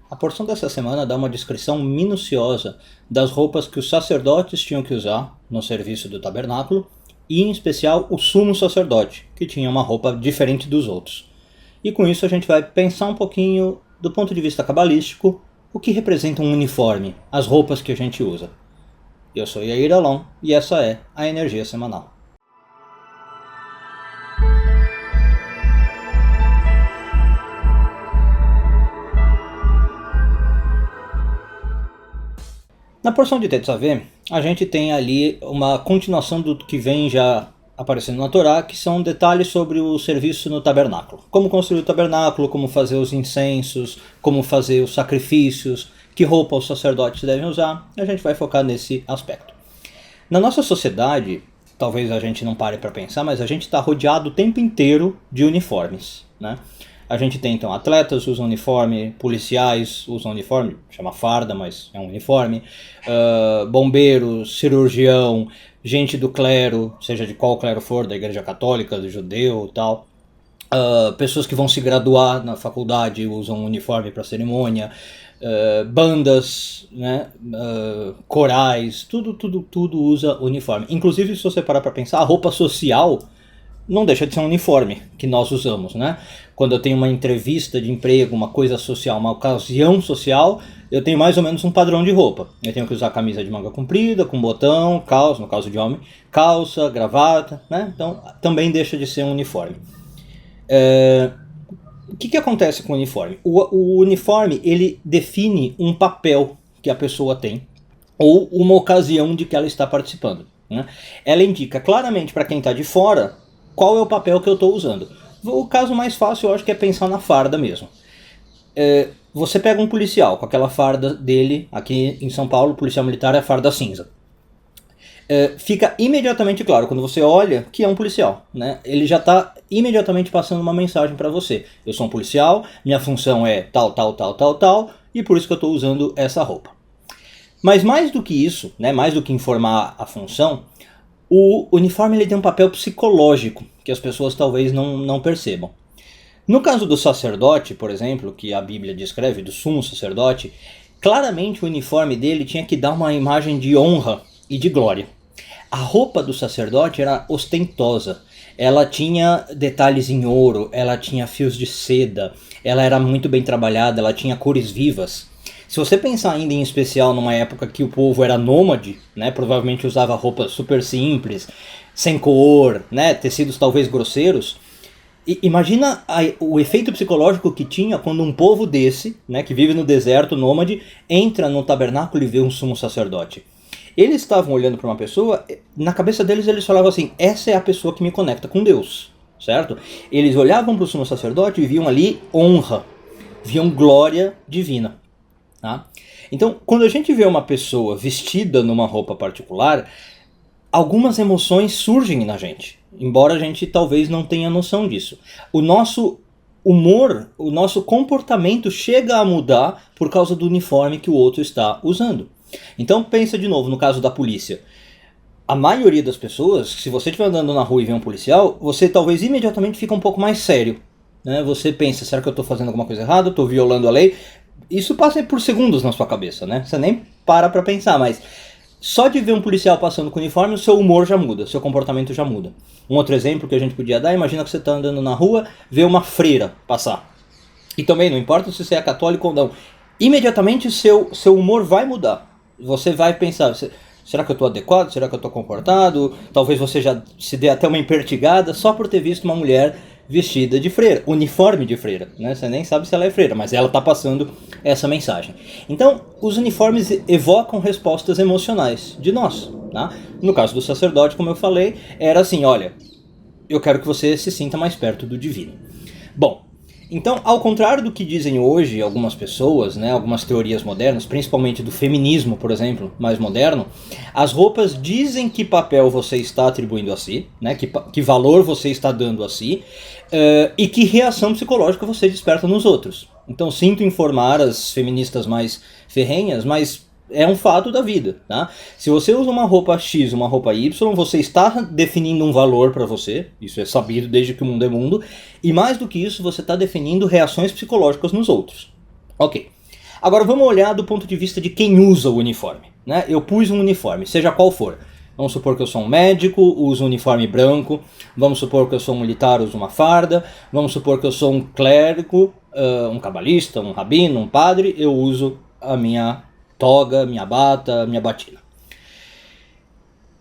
A porção dessa semana dá uma descrição minuciosa das roupas que os sacerdotes tinham que usar no serviço do tabernáculo, e em especial o sumo sacerdote, que tinha uma roupa diferente dos outros. E com isso a gente vai pensar um pouquinho, do ponto de vista cabalístico, o que representa um uniforme, as roupas que a gente usa. Eu sou Yair Alon e essa é a Energia Semanal. Na porção de Tetzaveh, a gente tem ali uma continuação do que vem já aparecendo na Torá, que são detalhes sobre o serviço no tabernáculo. Como construir o tabernáculo, como fazer os incensos, como fazer os sacrifícios, que roupa os sacerdotes devem usar. A gente vai focar nesse aspecto. Na nossa sociedade, talvez a gente não pare para pensar, mas a gente está rodeado o tempo inteiro de uniformes, né? A gente tem então atletas usam uniforme, policiais usam uniforme, chama farda, mas é um uniforme, bombeiros, cirurgião, gente do clero, seja de qual clero for, da igreja católica, do judeu e tal, pessoas que vão se graduar na faculdade usam uniforme para cerimônia, bandas, né, corais, tudo usa uniforme. Inclusive, se você parar para pensar, a roupa social não deixa de ser um uniforme que nós usamos, né? Quando eu tenho uma entrevista de emprego, uma coisa social, uma ocasião social, eu tenho mais ou menos um padrão de roupa. Eu tenho que usar camisa de manga comprida, com botão, calça, no caso de homem, calça, gravata, né? Então também deixa de ser um uniforme. O que acontece com o uniforme? O uniforme, ele define um papel que a pessoa tem, ou uma ocasião de que ela está participando, né? Ela indica claramente para quem está de fora qual é o papel que eu estou usando. O caso mais fácil, eu acho que é pensar na farda mesmo. Você pega um policial com aquela farda dele, aqui em São Paulo, o policial militar é a farda cinza. Fica imediatamente claro, quando você olha, que é um policial, né? Ele já está imediatamente passando uma mensagem para você. Eu sou um policial, minha função é tal, e por isso que eu estou usando essa roupa. Mas mais do que isso, né, mais do que informar a função, o uniforme ele tem um papel psicológico que as pessoas talvez não percebam. No caso do sacerdote, por exemplo, que a Bíblia descreve, do sumo sacerdote, claramente o uniforme dele tinha que dar uma imagem de honra e de glória. A roupa do sacerdote era ostentosa, ela tinha detalhes em ouro, ela tinha fios de seda, ela era muito bem trabalhada, ela tinha cores vivas. Se você pensar ainda em especial numa época que o povo era nômade, né, provavelmente usava roupas super simples, sem cor, né, tecidos talvez grosseiros, imagina o efeito psicológico que tinha quando um povo desse, né, que vive no deserto nômade, entra no tabernáculo e vê um sumo sacerdote. Eles estavam olhando para uma pessoa, na cabeça deles eles falavam assim, essa é a pessoa que me conecta com Deus, certo? Eles olhavam para o sumo sacerdote e viam ali honra, viam glória divina. Tá? Então, quando a gente vê uma pessoa vestida numa roupa particular, algumas emoções surgem na gente, embora a gente talvez não tenha noção disso. O nosso humor, o nosso comportamento chega a mudar por causa do uniforme que o outro está usando. Então pensa de novo no caso da polícia. A maioria das pessoas, se você estiver andando na rua e vê um policial, você talvez imediatamente fica um pouco mais sério, né? Você pensa, será que eu estou fazendo alguma coisa errada? Estou violando a lei? Isso passa por segundos na sua cabeça, né? Você nem para pensar, mas só de ver um policial passando com uniforme, o seu humor já muda, seu comportamento já muda. Um outro exemplo que a gente podia dar, imagina que você está andando na rua, vê uma freira passar. E também, não importa se você é católico ou não, imediatamente seu humor vai mudar. Você vai pensar, será que eu estou adequado? Será que eu estou comportado? Talvez você já se dê até uma empertigada só por ter visto uma mulher vestida de freira, uniforme de freira, né? Você nem sabe se ela é freira, mas ela está passando essa mensagem. Então, os uniformes evocam respostas emocionais de nós, tá? No caso do sacerdote, como eu falei, era assim, olha, eu quero que você se sinta mais perto do divino. Bom, então, ao contrário do que dizem hoje algumas pessoas, né, algumas teorias modernas, principalmente do feminismo, por exemplo, mais moderno, as roupas dizem que papel você está atribuindo a si, né, que valor você está dando a si, e que reação psicológica você desperta nos outros. Então, sinto informar as feministas mais ferrenhas, mas é um fato da vida, tá? Se você usa uma roupa X, uma roupa Y, você está definindo um valor para você, isso é sabido desde que o mundo é mundo, e mais do que isso, você está definindo reações psicológicas nos outros. Ok. Agora vamos olhar do ponto de vista de quem usa o uniforme, né? Eu pus um uniforme, seja qual for. Vamos supor que eu sou um médico, uso um uniforme branco. Vamos supor que eu sou um militar, uso uma farda. Vamos supor que eu sou um clérigo, um cabalista, um rabino, um padre. Eu uso a minha toga, minha bata, minha batina.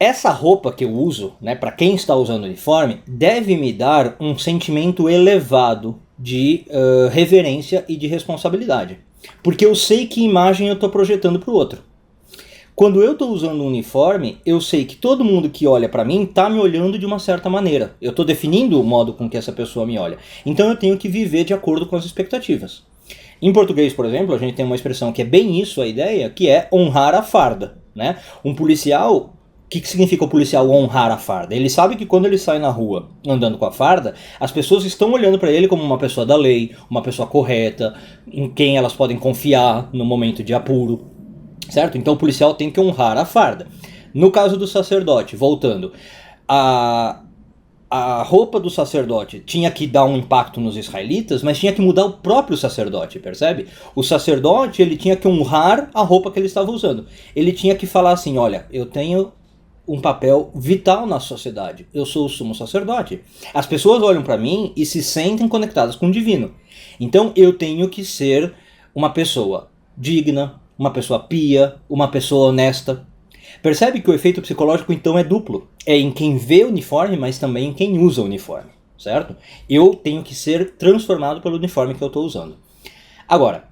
Essa roupa que eu uso, né, para quem está usando o uniforme, deve me dar um sentimento elevado de reverência e de responsabilidade. Porque eu sei que imagem eu estou projetando para o outro. Quando eu estou usando um uniforme, eu sei que todo mundo que olha para mim está me olhando de uma certa maneira. Eu estou definindo o modo com que essa pessoa me olha. Então eu tenho que viver de acordo com as expectativas. Em português, por exemplo, a gente tem uma expressão que é bem isso, a ideia, que é honrar a farda, né? Um policial, o que significa o policial honrar a farda? Ele sabe que quando ele sai na rua andando com a farda, as pessoas estão olhando para ele como uma pessoa da lei, uma pessoa correta, em quem elas podem confiar no momento de apuro. Certo? Então o policial tem que honrar a farda. No caso do sacerdote, voltando, a roupa do sacerdote tinha que dar um impacto nos israelitas, mas tinha que mudar o próprio sacerdote, percebe? O sacerdote, ele tinha que honrar a roupa que ele estava usando. Ele tinha que falar assim, olha, eu tenho um papel vital na sociedade. Eu sou o sumo sacerdote. As pessoas olham para mim e se sentem conectadas com o divino. Então eu tenho que ser uma pessoa digna, uma pessoa pia, uma pessoa honesta. Percebe que o efeito psicológico então é duplo. É em quem vê o uniforme, mas também em quem usa o uniforme, certo? Eu tenho que ser transformado pelo uniforme que eu estou usando. Agora,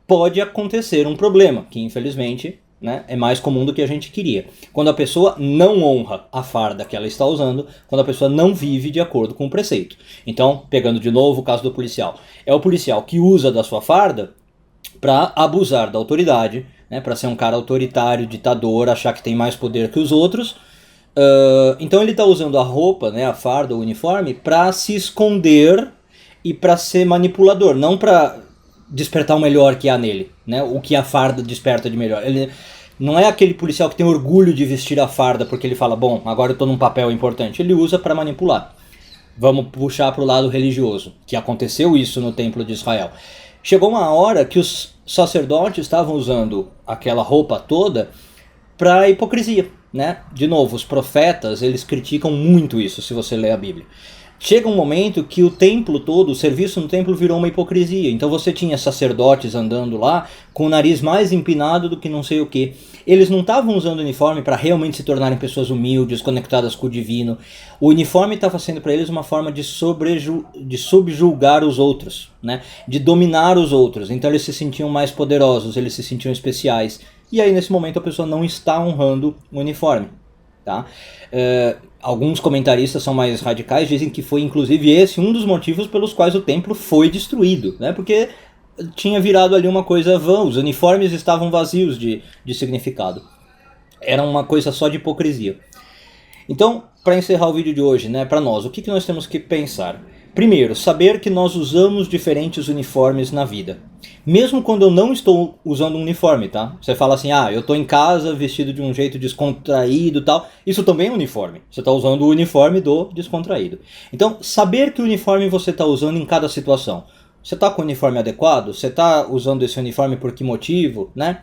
pode acontecer um problema, que infelizmente, né, é mais comum do que a gente queria. Quando a pessoa não honra a farda que ela está usando, quando a pessoa não vive de acordo com o preceito. Então, pegando de novo o caso do policial. É o policial que usa da sua farda para abusar da autoridade, né, para ser um cara autoritário, ditador, achar que tem mais poder que os outros. Então ele está usando a roupa, né, a farda, o uniforme, para se esconder e para ser manipulador, não para despertar o melhor que há nele, né, o que a farda desperta de melhor. Ele não é aquele policial que tem orgulho de vestir a farda porque ele fala, bom, agora eu estou num papel importante. Ele usa para manipular. Vamos puxar para o lado religioso, que aconteceu isso no Templo de Israel. Chegou uma hora que os sacerdotes estavam usando aquela roupa toda para hipocrisia, né? De novo, os profetas, eles criticam muito isso, se você ler a Bíblia. Chega um momento que o templo todo, o serviço no templo virou uma hipocrisia. Então você tinha sacerdotes andando lá com o nariz mais empinado do que não sei o que. Eles não estavam usando o uniforme para realmente se tornarem pessoas humildes, conectadas com o divino. O uniforme estava sendo para eles uma forma de subjugar os outros, né? De dominar os outros. Então eles se sentiam mais poderosos, eles se sentiam especiais. E aí nesse momento a pessoa não está honrando o uniforme. Tá? Alguns comentaristas são mais radicais, dizem que foi inclusive esse um dos motivos pelos quais o templo foi destruído, né? Porque tinha virado ali uma coisa vã, os uniformes estavam vazios de significado, era uma coisa só de hipocrisia. Então, para encerrar o vídeo de hoje, né, para nós, o que nós temos que pensar? Primeiro, saber que nós usamos diferentes uniformes na vida. Mesmo quando eu não estou usando um uniforme, tá? Você fala assim, eu estou em casa vestido de um jeito descontraído e tal. Isso também é uniforme. Você está usando o uniforme do descontraído. Então, saber que uniforme você está usando em cada situação. Você está com o uniforme adequado? Você está usando esse uniforme por que motivo, né?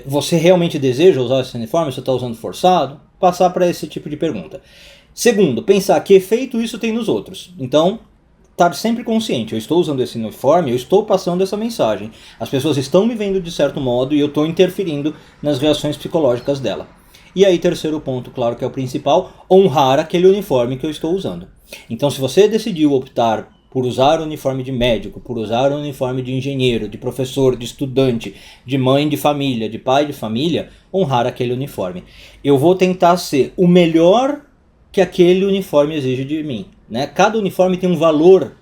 Você realmente deseja usar esse uniforme? Você está usando forçado? Passar para esse tipo de pergunta. Segundo, pensar que efeito isso tem nos outros. Então, estar sempre consciente, eu estou usando esse uniforme, eu estou passando essa mensagem. As pessoas estão me vendo de certo modo e eu estou interferindo nas reações psicológicas dela. E aí, terceiro ponto, claro que é o principal, honrar aquele uniforme que eu estou usando. Então, se você decidiu optar por usar o uniforme de médico, por usar o uniforme de engenheiro, de professor, de estudante, de mãe de família, de pai de família, honrar aquele uniforme. Eu vou tentar ser o melhor que aquele uniforme exige de mim, né? Cada uniforme tem um valor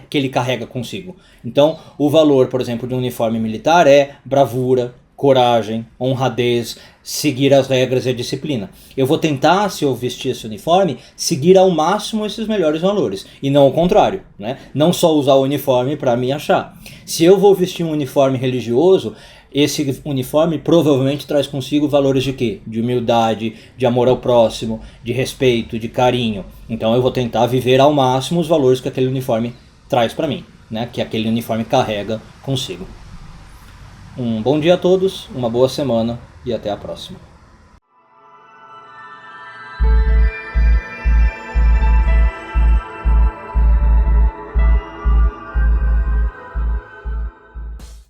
que ele carrega consigo. Então, o valor, por exemplo, de um uniforme militar é bravura, coragem, honradez, seguir as regras e a disciplina. Eu vou tentar, se eu vestir esse uniforme, seguir ao máximo esses melhores valores, e não o contrário, né? Não só usar o uniforme para me achar. Se eu vou vestir um uniforme religioso, esse uniforme provavelmente traz consigo valores de quê? De humildade, de amor ao próximo, de respeito, de carinho. Então eu vou tentar viver ao máximo os valores que aquele uniforme traz para mim, né? Que aquele uniforme carrega consigo. Um bom dia a todos, uma boa semana e até a próxima.